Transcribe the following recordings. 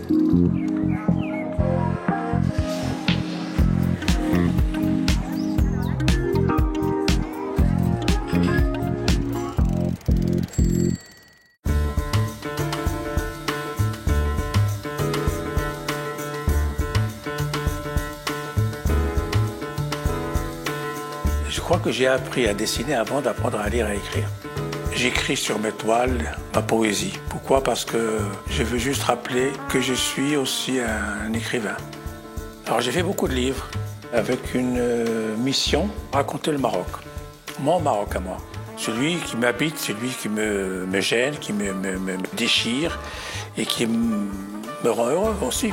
Je crois que j'ai appris à dessiner avant d'apprendre à lire et à écrire. J'écris sur mes toiles ma poésie. Pourquoi? Parce que je veux juste rappeler que je suis aussi un écrivain. Alors j'ai fait beaucoup de livres avec une mission, raconter le Maroc. Mon Maroc à moi. Celui qui m'habite, celui qui me gêne, qui me déchire et qui me rend heureux aussi.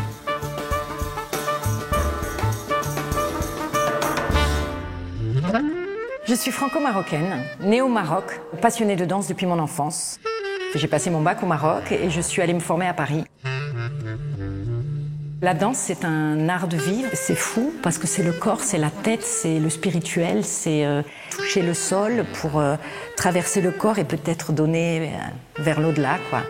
Je suis franco-marocaine, née au Maroc, passionnée de danse depuis mon enfance. J'ai passé mon bac au Maroc et je suis allée me former à Paris. La danse, c'est un art de vivre. C'est fou parce que c'est le corps, c'est la tête, c'est le spirituel, c'est toucher le sol pour traverser le corps et peut-être donner vers l'au-delà, quoi.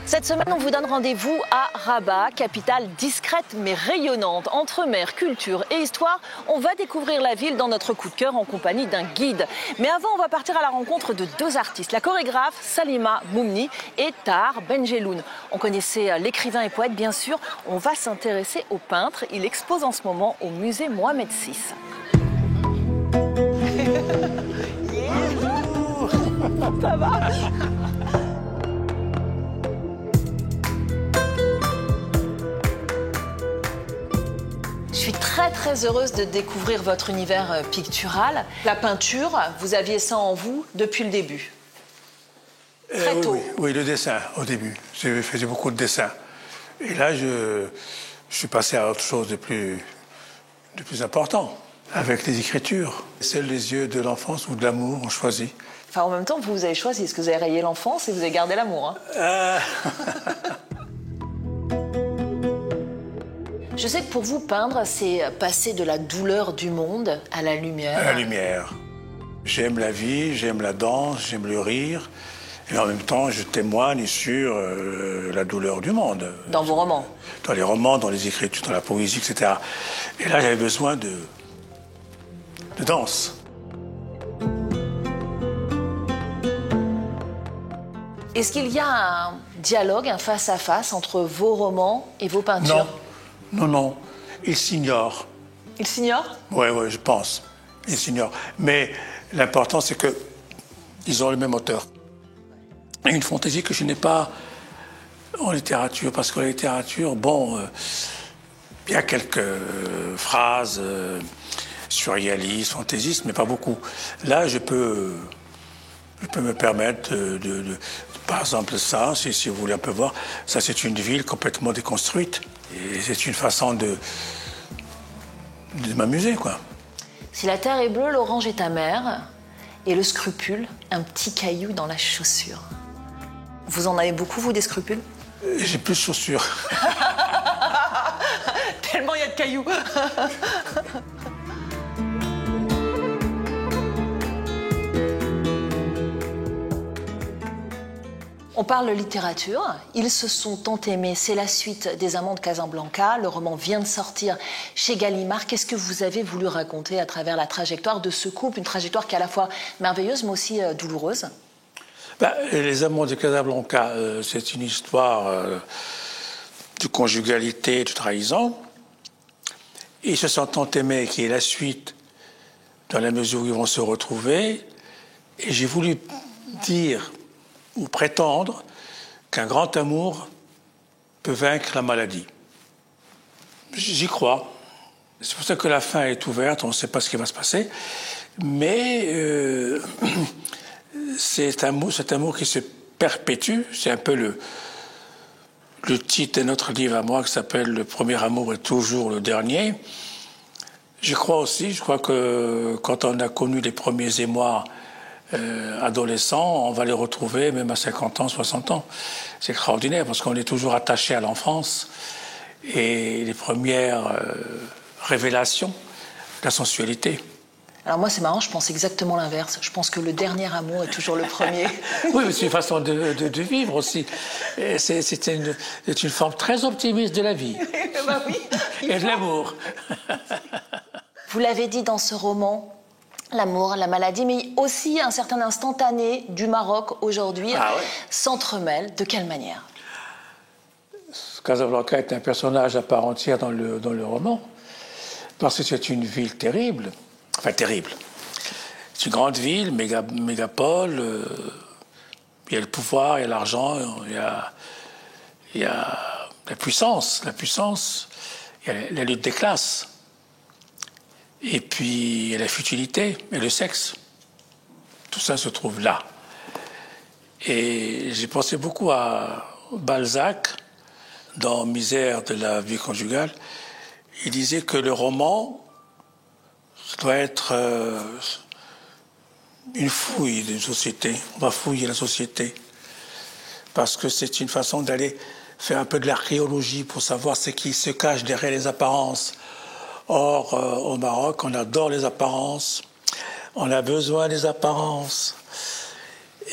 Cette semaine, on vous donne rendez-vous à Rabat, capitale discrète mais rayonnante. Entre mer, culture et histoire, on va découvrir la ville dans notre coup de cœur en compagnie d'un guide. Mais avant, on va partir à la rencontre de deux artistes, la chorégraphe Salima Moumni et Tahar Benjeloun. On connaissait l'écrivain et poète, bien sûr. On va s'intéresser au peintre. Il expose en ce moment au musée Mohamed VI. Ça va? Je suis très heureuse de découvrir votre univers pictural. La peinture, vous aviez ça en vous depuis le début. Très tôt. Oui, le dessin au début. Je faisais beaucoup de dessins. Et là, je suis passé à autre chose de plus important, avec les écritures. Seuls les yeux de l'enfance ou de l'amour ont choisi. Enfin, en même temps, vous avez choisi. Est-ce que vous avez rayé l'enfance et vous avez gardé l'amour, hein? Je sais que pour vous, peindre, c'est passer de la douleur du monde à la lumière. À la lumière. J'aime la vie, j'aime la danse, j'aime le rire. Et en même temps, je témoigne sur la douleur du monde. Dans vos romans? Dans les romans, dans les écritures, dans la poésie, etc. Et là, j'avais besoin de danse. Est-ce qu'il y a un dialogue, un face-à-face entre vos romans et vos peintures? Non. Ils s'ignorent. Ils s'ignorent? Oui, je pense. Ils s'ignorent. Mais l'important, c'est qu'ils ont le même auteur. Et une fantaisie que je n'ai pas en littérature, parce que la littérature, il y a quelques phrases surréalistes, fantaisistes, mais pas beaucoup. Là, je peux me permettre par exemple, ça, si vous voulez un peu voir, ça c'est une ville complètement déconstruite. Et c'est une façon de m'amuser, quoi. Si la terre est bleue, l'orange est amère. Et le scrupule, un petit caillou dans la chaussure. Vous en avez beaucoup, vous, des scrupules? J'ai plus de chaussures. Tellement il y a de cailloux. On parle littérature. Ils se sont tant aimés. C'est la suite des Amants de Casablanca. Le roman vient de sortir chez Gallimard. Qu'est-ce que vous avez voulu raconter à travers la trajectoire de ce couple? Une trajectoire qui est à la fois merveilleuse, mais aussi douloureuse. Les Amants de Casablanca, c'est une histoire de conjugalité et de trahison. Ils se sont tant aimés, qui est la suite, dans la mesure où ils vont se retrouver. Et j'ai voulu dire ou prétendre qu'un grand amour peut vaincre la maladie. J'y crois. C'est pour ça que la fin est ouverte, on ne sait pas ce qui va se passer. Mais c'est un amour qui se perpétue. C'est un peu le titre de notre livre à moi qui s'appelle « Le premier amour est toujours le dernier ». Je crois que quand on a connu les premiers émois adolescents, on va les retrouver même à 50 ans, 60 ans. C'est extraordinaire parce qu'on est toujours attaché à l'enfance et les premières révélations de la sensualité. Alors moi, c'est marrant, je pense exactement l'inverse. Je pense que le dernier amour est toujours le premier. Oui, mais c'est une façon de vivre aussi. C'est une forme très optimiste de la vie. Bah oui. Et de l'amour. Vous l'avez dit dans ce roman, l'amour, la maladie, mais aussi un certain instantané du Maroc aujourd'hui s'entremêlent. De quelle manière? Casablanca est un personnage à part entière dans le roman, parce que c'est une ville terrible. Enfin, terrible. C'est une grande ville, mégapole. Il y a le pouvoir, il y a l'argent, il y a la puissance, il y a la lutte des classes. Et puis, il y a la futilité et le sexe. Tout ça se trouve là. Et j'ai pensé beaucoup à Balzac, dans Misère de la vie conjugale. Il disait que le roman doit être une fouille d'une société. On va fouiller la société. Parce que c'est une façon d'aller faire un peu de l'archéologie pour savoir ce qui se cache derrière les apparences. Or, au Maroc, on adore les apparences. On a besoin des apparences.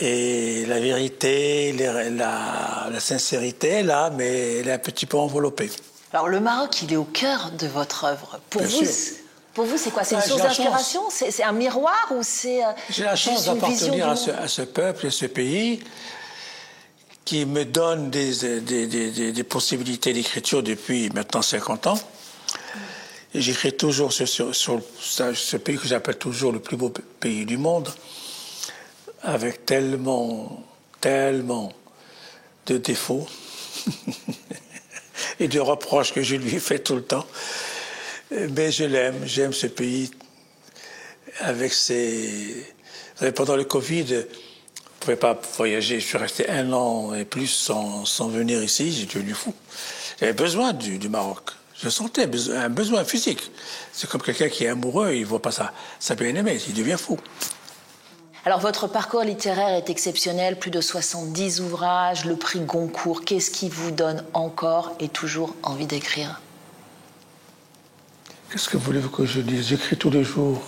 Et la vérité, la sincérité est là, mais elle est un petit peu enveloppée. Alors, le Maroc, il est au cœur de votre œuvre. Pour vous, c'est quoi? C'est une Ouais, source d'inspiration? C'est un miroir ou c'est J'ai la chance d'appartenir à ce peuple et ce pays qui me donne des possibilités d'écriture depuis maintenant 50 ans. Et j'écris toujours sur ce pays que j'appelle toujours le plus beau pays du monde, avec tellement de défauts et de reproches que je lui fais tout le temps. Mais je l'aime, j'aime ce pays avec ses... Vous savez, pendant le Covid, je ne pouvais pas voyager, je suis resté 1 an et plus sans venir ici, j'ai devenu fou. J'avais besoin du Maroc. Je sentais un besoin physique. C'est comme quelqu'un qui est amoureux, il ne voit pas sa bien-aimée, il devient fou. Alors, votre parcours littéraire est exceptionnel, plus de 70 ouvrages, le prix Goncourt. Qu'est-ce qui vous donne encore et toujours envie d'écrire? Qu'est-ce que voulez-vous que je dise? J'écris tous les jours.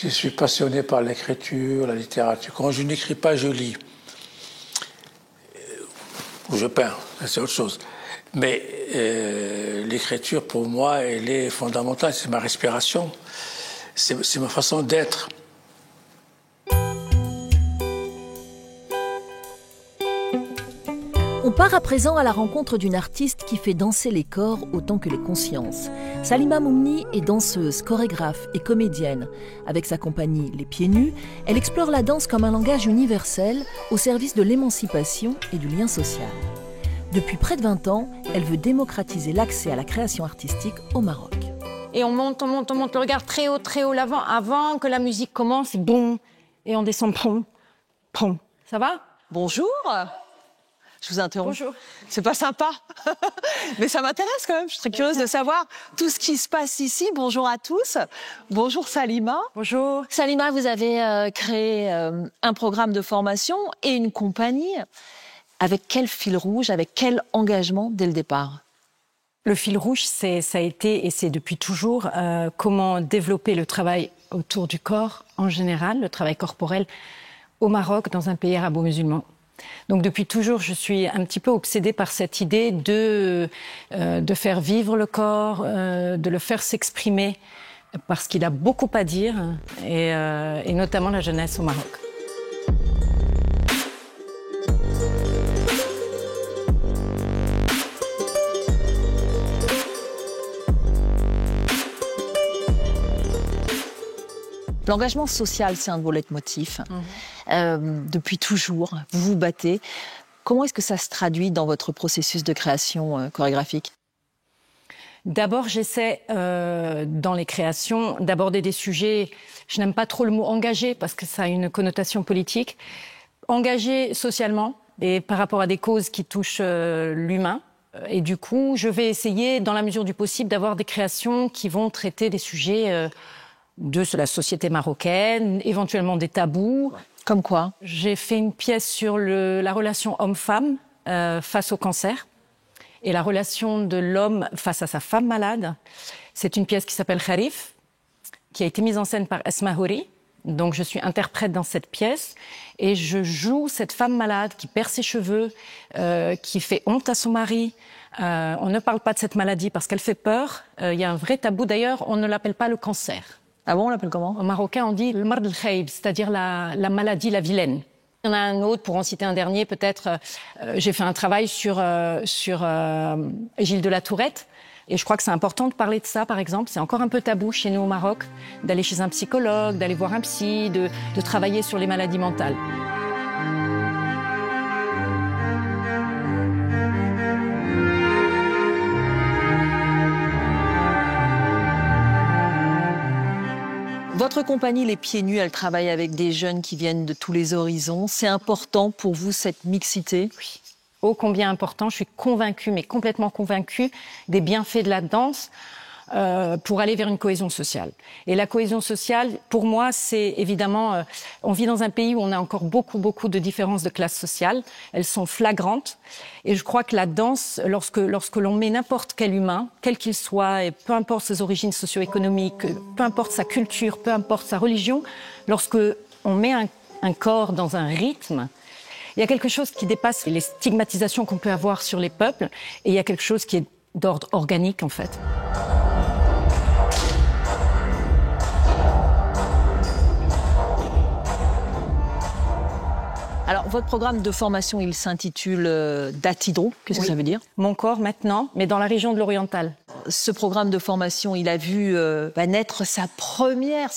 Je suis passionné par l'écriture, la littérature. Quand je n'écris pas, je lis. Ou je peins, c'est autre chose. Mais l'écriture, pour moi, elle est fondamentale. C'est ma respiration. C'est ma façon d'être. On part à présent à la rencontre d'une artiste qui fait danser les corps autant que les consciences. Salima Moumni est danseuse, chorégraphe et comédienne. Avec sa compagnie Les Pieds Nus, elle explore la danse comme un langage universel au service de l'émancipation et du lien social. Depuis près de 20 ans, elle veut démocratiser l'accès à la création artistique au Maroc. Et on monte le regard très haut l'avant, avant que la musique commence, boum, et on descend, boum, boum. Ça va? Bonjour. Je vous interromps. Bonjour. C'est pas sympa, mais ça m'intéresse quand même. Je suis très curieuse de savoir tout ce qui se passe ici. Bonjour à tous. Bonjour Salima. Bonjour. Salima, vous avez créé un programme de formation et une compagnie. Avec quel fil rouge, avec quel engagement dès le départ? Le fil rouge, ça a été, et c'est depuis toujours, comment développer le travail autour du corps en général, le travail corporel au Maroc, dans un pays arabo-musulman. Donc depuis toujours, je suis un petit peu obsédée par cette idée de faire vivre le corps, de le faire s'exprimer, parce qu'il a beaucoup à dire, et notamment la jeunesse au Maroc. L'engagement social, c'est un de vos leitmotifs. Depuis toujours, vous vous battez. Comment est-ce que ça se traduit dans votre processus de création chorégraphique? D'abord, j'essaie, dans les créations, d'aborder des sujets... Je n'aime pas trop le mot « engagé » parce que ça a une connotation politique. Engagé socialement et par rapport à des causes qui touchent l'humain. Et du coup, je vais essayer, dans la mesure du possible, d'avoir des créations qui vont traiter des sujets... de la société marocaine, éventuellement des tabous. Comme quoi? J'ai fait une pièce sur la relation homme-femme face au cancer et la relation de l'homme face à sa femme malade. C'est une pièce qui s'appelle Kharif. qui a été mise en scène par Esma Houri. Donc je suis interprète dans cette pièce et je joue cette femme malade qui perd ses cheveux, qui fait honte à son mari. On ne parle pas de cette maladie parce qu'elle fait peur. Il y a un vrai tabou. D'ailleurs, on ne l'appelle pas le cancer. Ah bon, on l'appelle comment? En marocain, on dit le mard el khaïb, c'est-à-dire la maladie, la vilaine. Il y en a un autre, pour en citer un dernier, peut-être. J'ai fait un travail sur Gilles de la Tourette. Et je crois que c'est important de parler de ça, par exemple. C'est encore un peu tabou chez nous au Maroc, d'aller chez un psychologue, d'aller voir un psy, de travailler sur les maladies mentales. Votre compagnie, Les Pieds Nus, elle travaille avec des jeunes qui viennent de tous les horizons. C'est important pour vous, cette mixité? Oui. Ô combien important, je suis convaincue, mais complètement convaincue des bienfaits de la danse pour aller vers une cohésion sociale. Et la cohésion sociale, pour moi, c'est évidemment... on vit dans un pays où on a encore beaucoup de différences de classe sociale. Elles sont flagrantes. Et je crois que la danse, lorsque l'on met n'importe quel humain, quel qu'il soit, et peu importe ses origines socio-économiques, peu importe sa culture, peu importe sa religion, lorsque on met un corps dans un rythme, il y a quelque chose qui dépasse les stigmatisations qu'on peut avoir sur les peuples et il y a quelque chose qui est d'ordre organique, en fait. Alors, votre programme de formation, il s'intitule Datidro. Qu'est-ce que ça veut dire? Mon corps, maintenant, mais dans la région de l'Oriental. Ce programme de formation, il a vu naître sa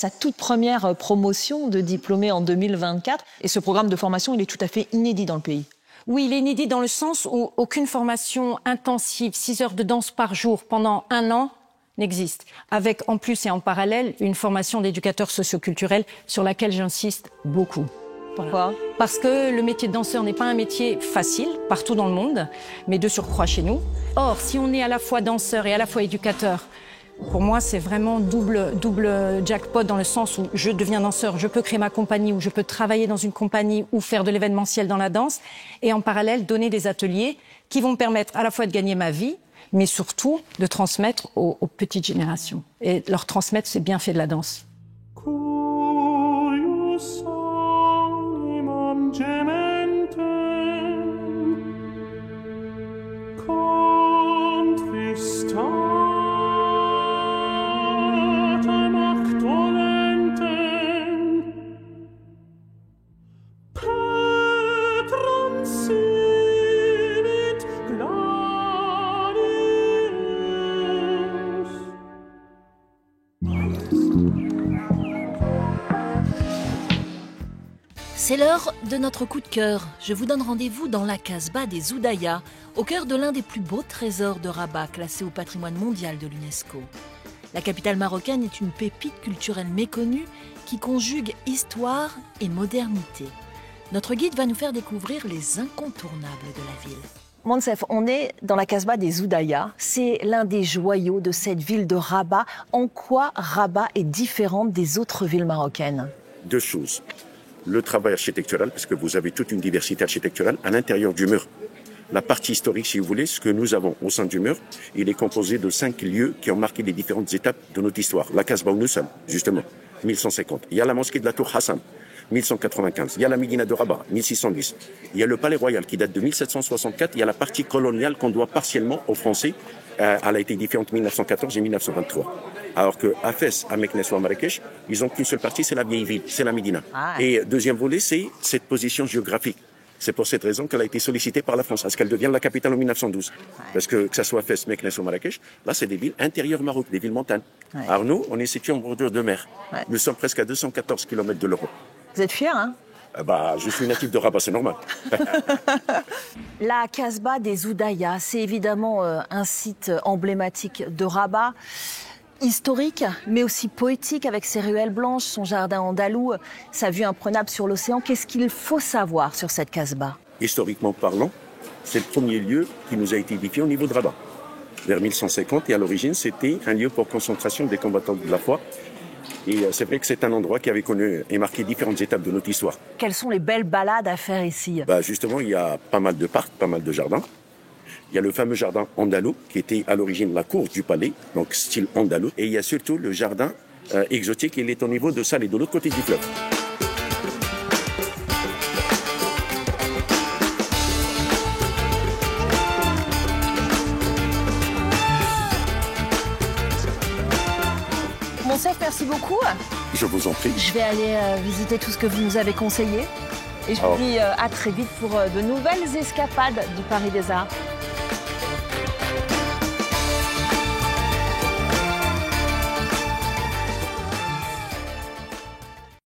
toute première promotion de diplômés en 2024. Et ce programme de formation, il est tout à fait inédit dans le pays. Oui, il est inédit dans le sens où aucune formation intensive, 6 heures de danse par jour pendant 1 an, n'existe. Avec, en plus et en parallèle, une formation d'éducateur socio-culturel sur laquelle j'insiste beaucoup. Pourquoi? Parce que le métier de danseur n'est pas un métier facile partout dans le monde, mais de surcroît chez nous. Or, si on est à la fois danseur et à la fois éducateur, pour moi, c'est vraiment double jackpot dans le sens où je deviens danseur, je peux créer ma compagnie ou je peux travailler dans une compagnie ou faire de l'événementiel dans la danse et en parallèle donner des ateliers qui vont me permettre à la fois de gagner ma vie, mais surtout de transmettre aux petites générations. Et leur transmettre ces bienfaits de la danse. C'est l'heure de notre coup de cœur. Je vous donne rendez-vous dans la Casbah des Oudaya, au cœur de l'un des plus beaux trésors de Rabat, classé au patrimoine mondial de l'UNESCO. La capitale marocaine est une pépite culturelle méconnue qui conjugue histoire et modernité. Notre guide va nous faire découvrir les incontournables de la ville. Monsef, on est dans la Casbah des Oudaya. C'est l'un des joyaux de cette ville de Rabat. En quoi Rabat est différente des autres villes marocaines? 2 choses. Le travail architectural, parce que vous avez toute une diversité architecturale à l'intérieur du mur. La partie historique, si vous voulez, ce que nous avons au sein du mur, il est composé de 5 lieux qui ont marqué les différentes étapes de notre histoire. La Casbah où nous sommes, justement, 1150. Il y a la mosquée de la Tour Hassan, 1195. Il y a la Médina de Rabat, 1610. Il y a le Palais Royal qui date de 1764. Il y a la partie coloniale qu'on doit partiellement aux Français. Elle a été édifiée entre 1914 et 1923. Alors que à Fès, à Meknès ou à Marrakech, ils ont qu'une seule partie, c'est la vieille ville, c'est la Médina. Et deuxième volet, c'est cette position géographique. C'est pour cette raison qu'elle a été sollicitée par la France, à ce qu'elle devienne la capitale en 1912. Parce que ça soit Fès, Meknès ou Marrakech, là, c'est des villes intérieures Maroc, des villes montagnes. Alors nous, on est situé en bordure de mer. Nous sommes presque à 214 km de l'Europe. Vous êtes fiers, hein? Je suis natif de Rabat, c'est normal. La Casbah des Oudaya, c'est évidemment un site emblématique de Rabat, historique, mais aussi poétique, avec ses ruelles blanches, son jardin andalou, sa vue imprenable sur l'océan. Qu'est-ce qu'il faut savoir sur cette Casbah? Historiquement parlant, c'est le premier lieu qui nous a été édifié au niveau de Rabat, vers 1150. Et à l'origine, c'était un lieu pour concentration des combattants de la foi. Et c'est vrai que c'est un endroit qui avait connu et marqué différentes étapes de notre histoire. Quelles sont les belles balades à faire ici? Justement, il y a pas mal de parcs, pas mal de jardins. Il y a le fameux jardin andalou, qui était à l'origine la cour du palais, donc style andalou. Et il y a surtout le jardin exotique, il est au niveau de Salé, de l'autre côté du fleuve. Monsef, merci beaucoup. Je vous en prie. Je vais aller visiter tout ce que vous nous avez conseillé. Et je vous dis à très vite pour de nouvelles escapades du Paris des Arts.